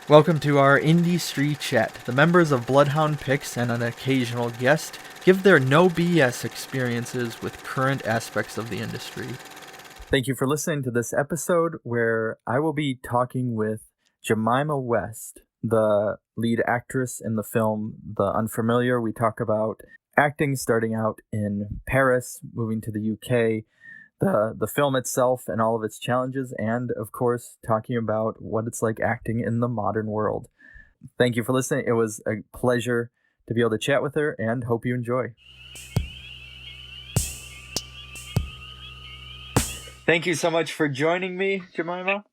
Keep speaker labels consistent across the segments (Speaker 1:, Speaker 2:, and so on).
Speaker 1: Welcome to our Indie Street Chat. The members of Bloodhound Picks and an occasional guest give their no BS experiences with current aspects of the industry. Thank you for listening to this episode where I will be talking with Jemima West, the lead actress in the film The Unfamiliar. We talk about acting starting out in Paris, moving to the UK, the film itself and all of its challenges, and of course talking about what it's like acting in the modern world. Thank you for listening. It was a pleasure to be able to chat with her, and hope you enjoy. Thank you so much for joining me, Jemima.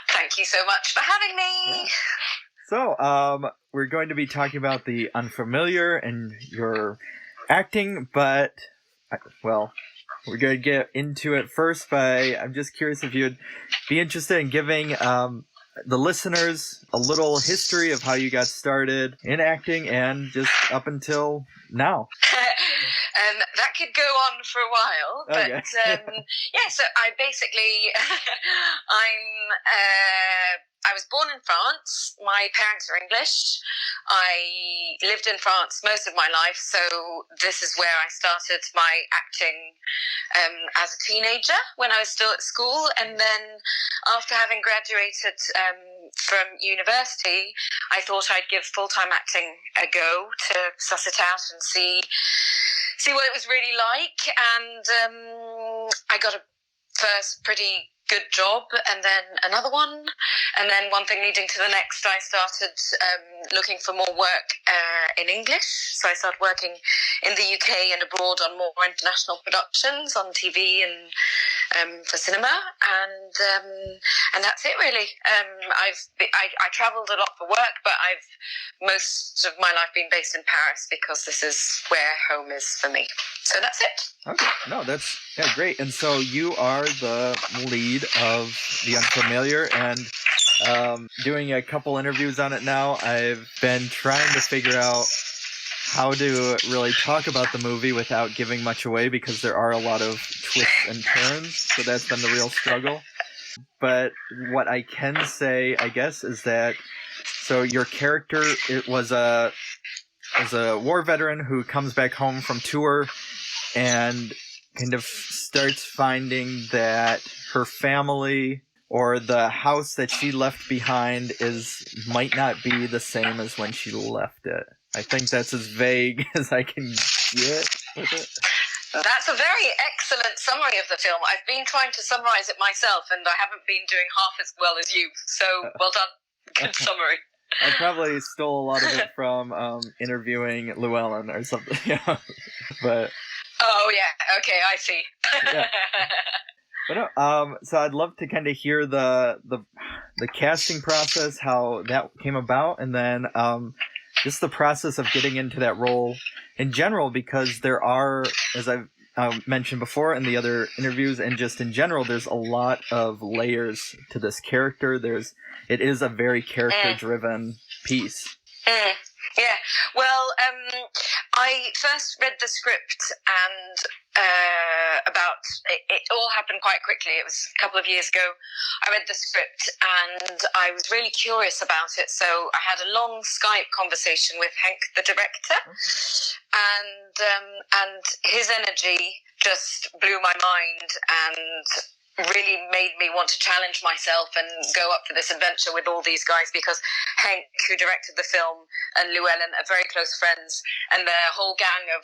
Speaker 2: Thank you so much for having me.
Speaker 1: Yeah. So, we're going to be talking about The Unfamiliar and your acting, but, well, we're going to get into it first I'm just curious if you'd be interested in giving the listeners a little history of how you got started in acting and just up until now.
Speaker 2: That could go on for a while, but
Speaker 1: okay.
Speaker 2: So I basically, I was born in France. My parents are English. I lived in France most of my life, so this is where I started my acting as a teenager when I was still at school. And then after having graduated from university, I thought I'd give full-time acting a go to suss it out and see what it was really like. And I got a first pretty good job, and then another one, and then one thing leading to the next. I started looking for more work in English, so I started working in the UK and abroad on more international productions on TV and for cinema, and that's it really. I travelled a lot for work, but I've most of my life been based in Paris because this is where home is for me. So that's it.
Speaker 1: Okay, no, that's great. And so you are the lead of The Unfamiliar, and doing a couple interviews on it now. I've been trying to figure out how to really talk about the movie without giving much away, because there are a lot of twists and turns, so that's been the real struggle. But what I can say, I guess, is that so your character was a war veteran who comes back home from tour and kind of starts finding that her family or the house that she left behind might not be the same as when she left it. I think that's as vague as I can get with it.
Speaker 2: That's a very excellent summary of the film. I've been trying to summarize it myself, and I haven't been doing half as well as you. So, well done. Good summary.
Speaker 1: I probably stole a lot of it from interviewing Llewellyn or something. But
Speaker 2: oh yeah, okay, I see.
Speaker 1: Yeah. But no, so I'd love to kind of hear the casting process, how that came about, and then just the process of getting into that role in general, because there are, as I've mentioned before in the other interviews, and just in general, there's a lot of layers to this character. It is a very character-driven piece.
Speaker 2: Yeah, well, I first read the script, and it all happened quite quickly. It was a couple of years ago. I read the script, and I was really curious about it, so I had a long Skype conversation with Henk, the director, and his energy just blew my mind and really made me want to challenge myself and go up for this adventure with all these guys, because Henk, who directed the film, and Llewellyn are very close friends, and their whole gang of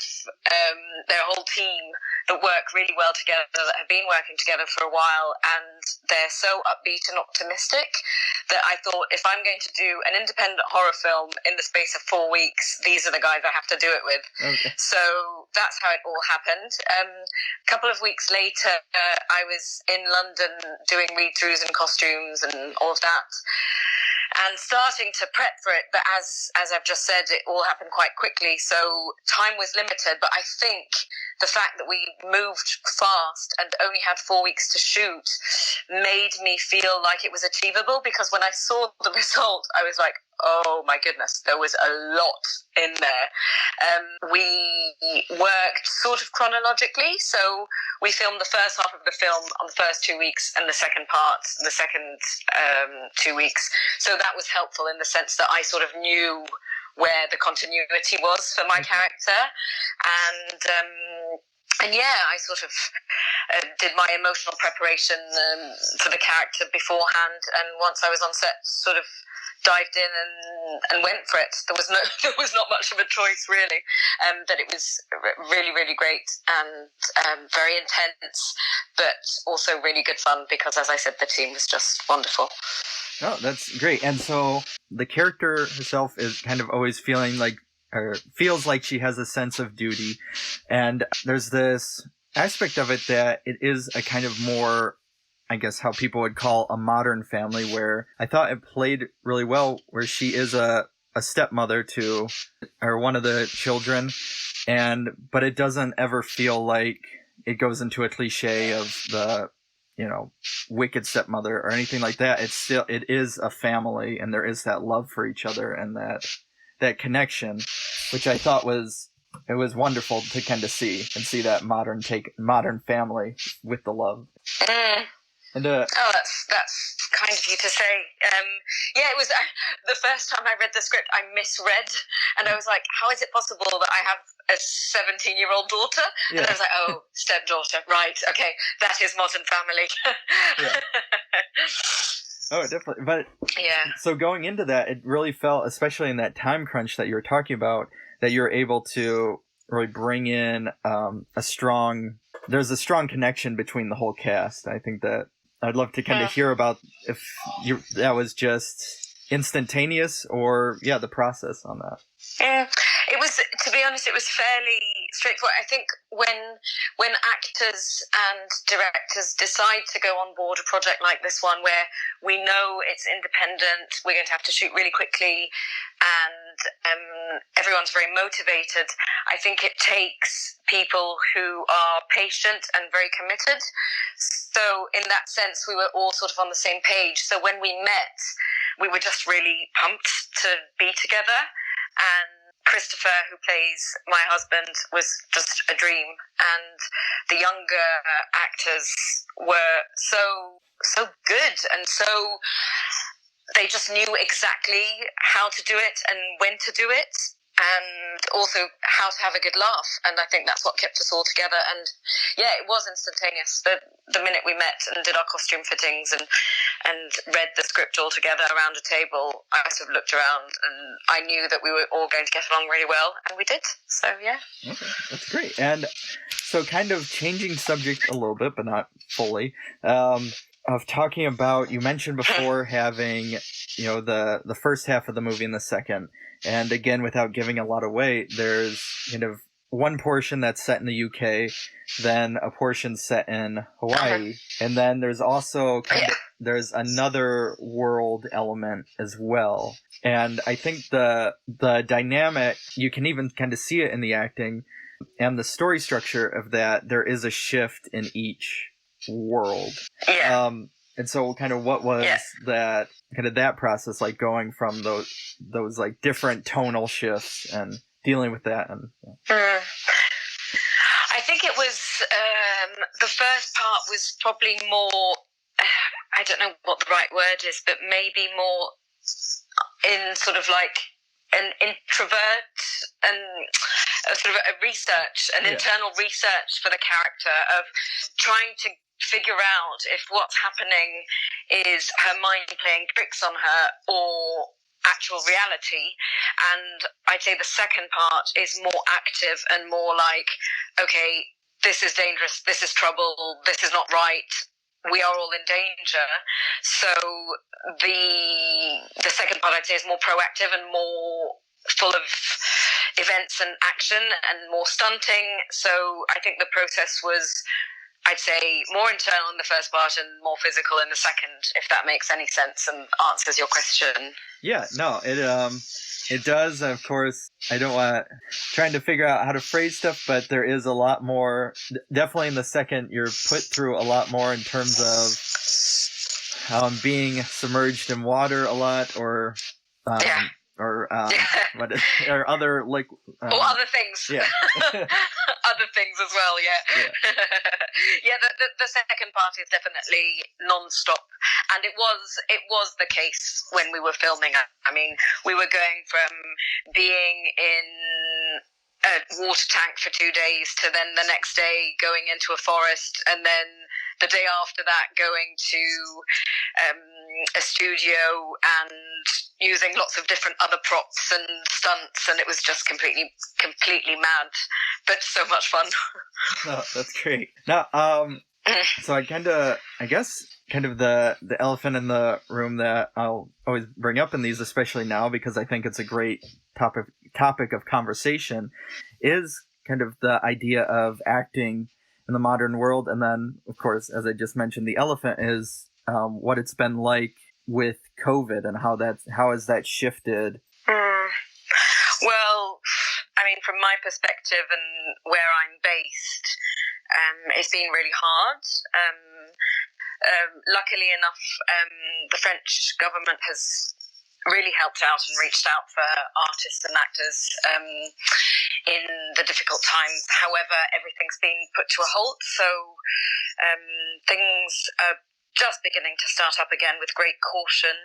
Speaker 2: their whole team that work really well together, that have been working together for a while, and they're so upbeat and optimistic that I thought, if I'm going to do an independent horror film in the space of 4 weeks, these are the guys I have to do it with. Okay. So that's how it all happened. A couple of weeks later, I was in London doing read-throughs and costumes and all of that, and starting to prep for it. But as I've just said, it all happened quite quickly, so time was limited. But I think the fact that we moved fast and only had 4 weeks to shoot made me feel like it was achievable, because when I saw the result, I was like, oh my goodness, there was a lot in there. We worked sort of chronologically, so we filmed the first half of the film on the first 2 weeks and the second part, the second 2 weeks. So that was helpful in the sense that I sort of knew where the continuity was for my character. And yeah, I sort of did my emotional preparation for the character beforehand, and once I was on set, sort of dived in and went for it. There was not much of a choice, really. That it was really, really great and very intense, but also really good fun because, as I said, the team was just wonderful.
Speaker 1: Oh, that's great. And so the character herself is kind of always feeling like, or feels like she has a sense of duty. And there's this aspect of it that it is a kind of more, I guess, how people would call a modern family, where I thought it played really well, where she is a stepmother to, or one of the children, but it doesn't ever feel like it goes into a cliche of the, wicked stepmother or anything like that. It is a family, and there is that love for each other and that connection, which I thought was wonderful to kind of see that modern family with the love. And
Speaker 2: that's kind of you to say. Yeah, it was the first time I read the script, I misread, and I was like, how is it possible that I have a 17-year-old daughter? Yeah. And I was like, oh, stepdaughter, right, okay, that is modern family.
Speaker 1: Yeah. Oh, definitely. But
Speaker 2: yeah.
Speaker 1: So going into that, it really felt, especially in that time crunch that you were talking about, that you were able to really bring in there's a strong connection between the whole cast. I think that I'd love to kind of hear about if that was just instantaneous or, the process on that.
Speaker 2: Yeah, it was, to be honest, it was fairly straightforward. I think when actors and directors decide to go on board a project like this one, where we know it's independent, we're going to have to shoot really quickly, and everyone's very motivated, I think it takes people who are patient and very committed. So in that sense, we were all sort of on the same page. So when we met, we were just really pumped to be together. And Christopher, who plays my husband, was just a dream. And the younger actors were so good, and so they just knew exactly how to do it and when to do it, and also how to have a good laugh. And I think that's what kept us all together. And yeah, it was instantaneous. The minute we met and did our costume fittings and read the script all together around a table, I sort of looked around and I knew that we were all going to get along really well, and we did. So yeah. Okay,
Speaker 1: that's great. And so kind of changing subject a little bit, but not fully, of talking about, you mentioned before having, the first half of the movie and the second. And again, without giving a lot away, there's kind of one portion that's set in the UK, then a portion set in Hawaii, and then there's also there's another world element as well. And I think the dynamic, you can even kind of see it in the acting and the story structure of that. There is a shift in each world.
Speaker 2: Yeah.
Speaker 1: And so kind of what was that process like, going from those like different tonal shifts and dealing with that? And
Speaker 2: I think it was the first part was probably more, I don't know what the right word is, but maybe more in sort of like an introvert and a sort of a research, an internal research for the character, of trying to figure out if what's happening is her mind playing tricks on her or actual reality. And I'd say the second part is more active and more like, okay, this is dangerous, this is trouble, this is not right, we are all in danger. So the second part, I'd say, is more proactive and more full of events and action and more stunting. So I think the process was, I'd say, more internal in the first part and more physical in the second, if that makes any sense and answers your question.
Speaker 1: Yeah, no, it does. Of course, I don't want trying to figure out how to phrase stuff, but there is a lot more. Definitely in the second, you're put through a lot more in terms of being submerged in water a lot, or
Speaker 2: Yeah.
Speaker 1: Or or other like
Speaker 2: or other things.
Speaker 1: Yeah.
Speaker 2: Other things as well. Yeah. Yeah. The second part is definitely non-stop, and it was the case when we were filming. I mean, we were going from being in a water tank for 2 days to then the next day going into a forest, and then the day after that going to a studio and using lots of different other props and stunts, and it was just completely mad, but so much fun.
Speaker 1: No, that's great. Now, so I guess the elephant in the room that I'll always bring up in these, especially now because I think it's a great topic of conversation, is kind of the idea of acting in the modern world. And then, of course, as I just mentioned, the elephant is what it's been like with COVID and how has that shifted?
Speaker 2: Well, I mean, from my perspective and where I'm based, it's been really hard. Luckily enough, the French government has really helped out and reached out for artists and actors in the difficult times. However, everything's been put to a halt, so things are just beginning to start up again with great caution.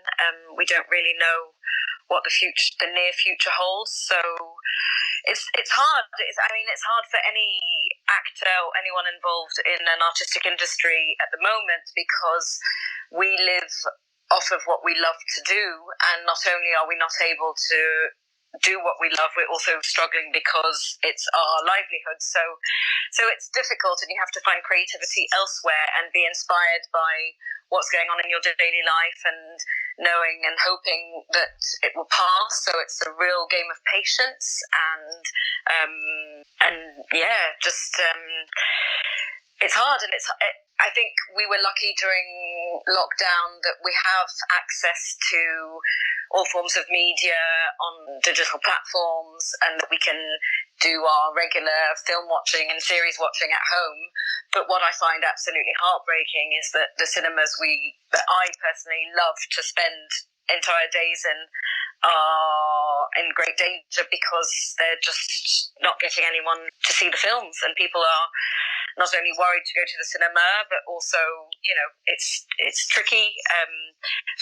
Speaker 2: We don't really know what the near future holds, so it's hard. It's hard for any actor or anyone involved in an artistic industry at the moment, because we live off of what we love to do, and not only are we not able to do what we love, we're also struggling because it's our livelihood. So it's difficult, and you have to find creativity elsewhere and be inspired by what's going on in your daily life, and knowing and hoping that it will pass. So it's a real game of patience, and it's hard, and I think we were lucky during lockdown that we have access to all forms of media on digital platforms, and that we can do our regular film watching and series watching at home. But what I find absolutely heartbreaking is that the cinemas that I personally love to spend entire days in are in great danger, because they're just not getting anyone to see the films, and people are not only worried to go to the cinema, but also, it's tricky.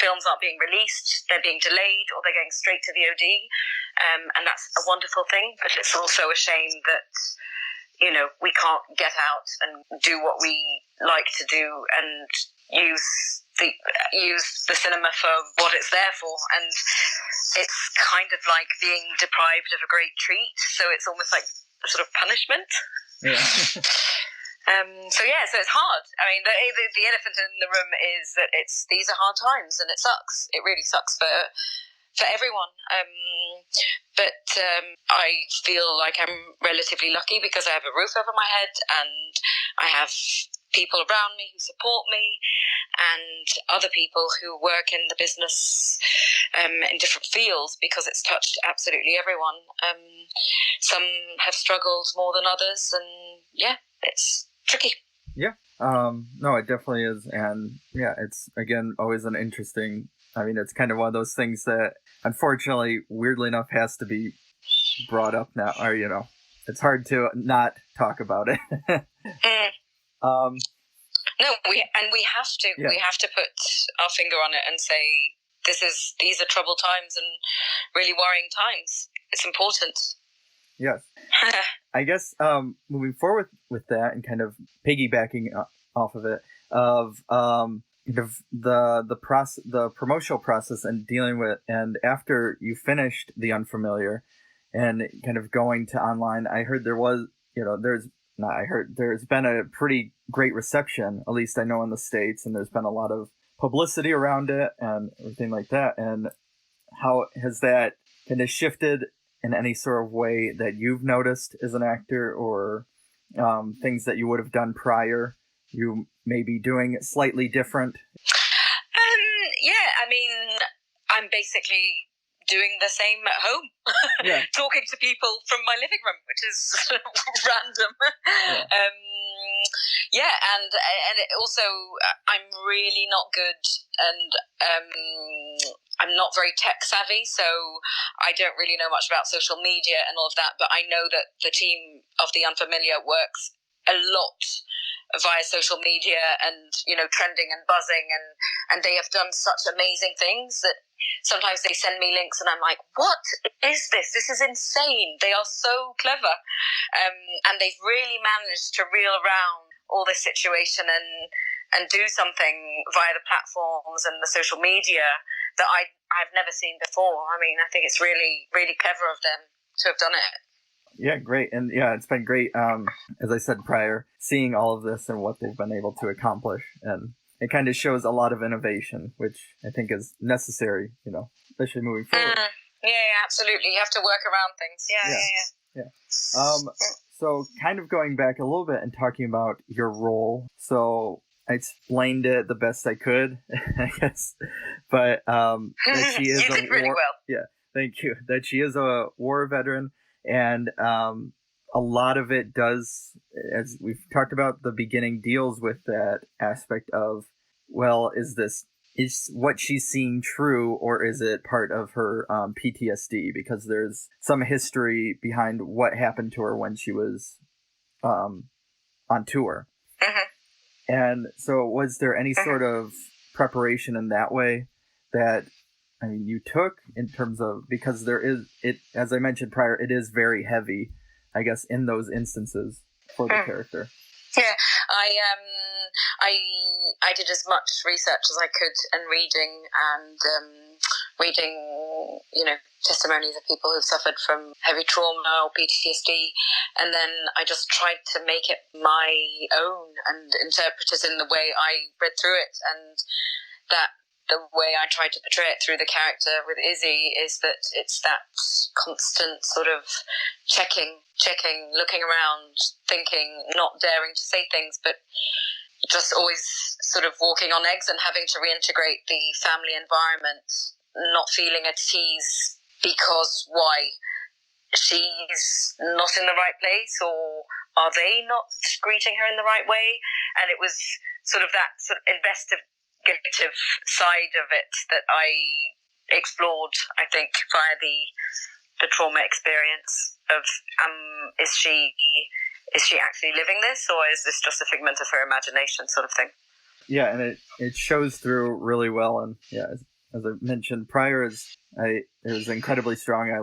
Speaker 2: Films aren't being released, they're being delayed, or they're going straight to VOD, and that's a wonderful thing. But it's also a shame that we can't get out and do what we like to do, and use the cinema for what it's there for. And it's kind of like being deprived of a great treat, so it's almost like a sort of punishment.
Speaker 1: Yeah.
Speaker 2: So it's hard. I mean, the elephant in the room is that these are hard times, and it sucks. It really sucks for everyone. But I feel like I'm relatively lucky because I have a roof over my head, and I have people around me who support me, and other people who work in the business in different fields, because it's touched absolutely everyone. Some have struggled more than others, and it's tricky.
Speaker 1: Yeah. No, it definitely is. And yeah, it's, again, always an interesting, it's kind of one of those things that, unfortunately, weirdly enough, has to be brought up now, or, it's hard to not talk about it.
Speaker 2: No, we have to. Yeah. We have to put our finger on it and say, these are troubled times and really worrying times. It's important.
Speaker 1: Yes. I guess moving forward with that, and kind of piggybacking off of it, of the promotional process and dealing with, and after you finished The Unfamiliar and kind of going to online, I heard there's been a pretty great reception, at least I know in the States, and there's been a lot of publicity around it and everything like that. And how has that kind of shifted in any sort of way that you've noticed as an actor, or things that you would have done prior, you may be doing slightly different?
Speaker 2: I'm basically doing the same at home. Yeah. Talking to people from my living room, which is random. Yeah. And it also, I'm really not good, and I'm not very tech savvy, so I don't really know much about social media and all of that, but I know that the team of The Unfamiliar works a lot via social media and, trending and buzzing, and they have done such amazing things that sometimes they send me links and I'm like, what is this? This is insane. They are so clever. And they've really managed to reel around all this situation and do something via the platforms and the social media that I've never seen before. I mean, I think it's really, really clever of them to have done it.
Speaker 1: Yeah, great. And yeah, it's been great, as I said prior, seeing all of this and what they've been able to accomplish. And it kind of shows a lot of innovation, which I think is necessary, especially moving forward.
Speaker 2: Yeah, absolutely. You have to work around things. Yeah.
Speaker 1: So kind of going back a little bit and talking about your role. So I explained it the best I could, I guess. But that she is
Speaker 2: you did really well.
Speaker 1: Yeah, thank you. That she is a war veteran. And a lot of it does, as we've talked about, the beginning deals with that aspect of, well, is what she's seeing true, or is it part of her PTSD? Because there's some history behind what happened to her when she was on tour.
Speaker 2: Mm-hmm.
Speaker 1: And so was there any sort of preparation in that way that you took in terms of, because there is, it, as I mentioned prior, it is very heavy, I guess, in those instances for the character.
Speaker 2: Yeah, I did as much research as I could and reading testimonies of people who've suffered from heavy trauma or PTSD, and then I just tried to make it my own and interpret it in the way I read through it, and that the way I tried to portray it through the character with Izzy is that it's that constant sort of checking, looking around, thinking, not daring to say things, but just always sort of walking on eggs and having to reintegrate the family environment, not feeling at ease because why? She's not in the right place, or are they not greeting her in the right way? And it was sort of that sort of investigative side of it that I explored, I think, via the trauma experience of is she actually living this, or is this just a figment of her imagination, sort of thing?
Speaker 1: Yeah, and it shows through really well, and yeah, as I mentioned prior, it was incredibly strong. I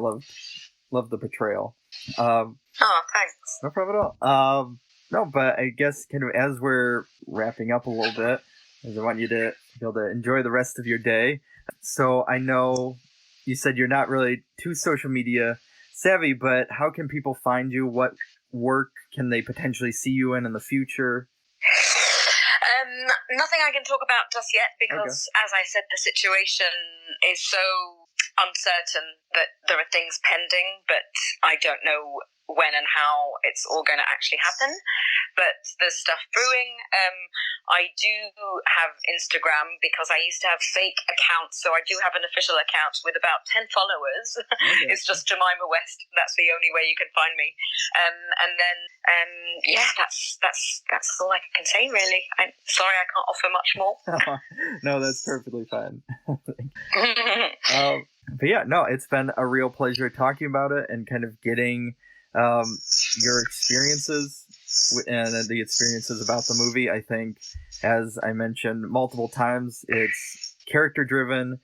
Speaker 1: loved the portrayal.
Speaker 2: Thanks.
Speaker 1: No problem at all. No, but I guess kind of as we're wrapping up a little bit, as I want you to be able to enjoy the rest of your day. So I know you said you're not really too social media savvy, but how can people find you? What work can they potentially see you in the future?
Speaker 2: Nothing I can talk about just yet because, as I said, the situation is so uncertain that there are things pending, but I don't know when and how it's all going to actually happen. But there's stuff brewing. I do have Instagram because I used to have fake accounts, so I do have an official account with about 10 followers. Okay. It's just Jemima West. That's the only way you can find me. And then, that's all I can say, really. I'm sorry I can't offer much more.
Speaker 1: No, that's perfectly fine. But yeah, no, it's been a real pleasure talking about it and kind of getting your experiences and the experiences about the movie. I think, as I mentioned multiple times, it's character driven,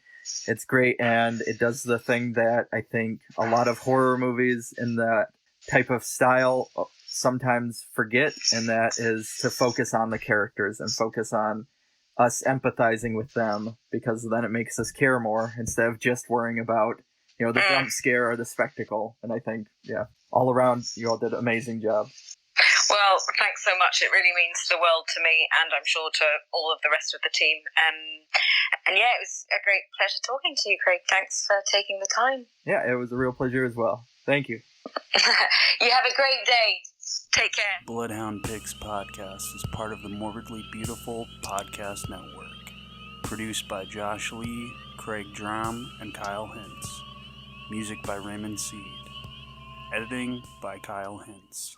Speaker 1: it's great, and it does the thing that I think a lot of horror movies in that type of style sometimes forget, and that is to focus on the characters and focus on us empathizing with them, because then it makes us care more instead of just worrying about, the jump scare or the spectacle. And I think, all around, you all did an amazing job.
Speaker 2: Well, thanks so much. It really means the world to me, and I'm sure to all of the rest of the team. And yeah, it was a great pleasure talking to you, Craig. Thanks for taking the time.
Speaker 1: Yeah, it was a real pleasure as well. Thank you.
Speaker 2: You have a great day. Take care.
Speaker 3: Bloodhound Pigs podcast is part of the Morbidly Beautiful podcast network. Produced by Josh Lee, Craig Draheim, and Kyle Hintz. Music by Raymond Seed. Editing by Kyle Hintz.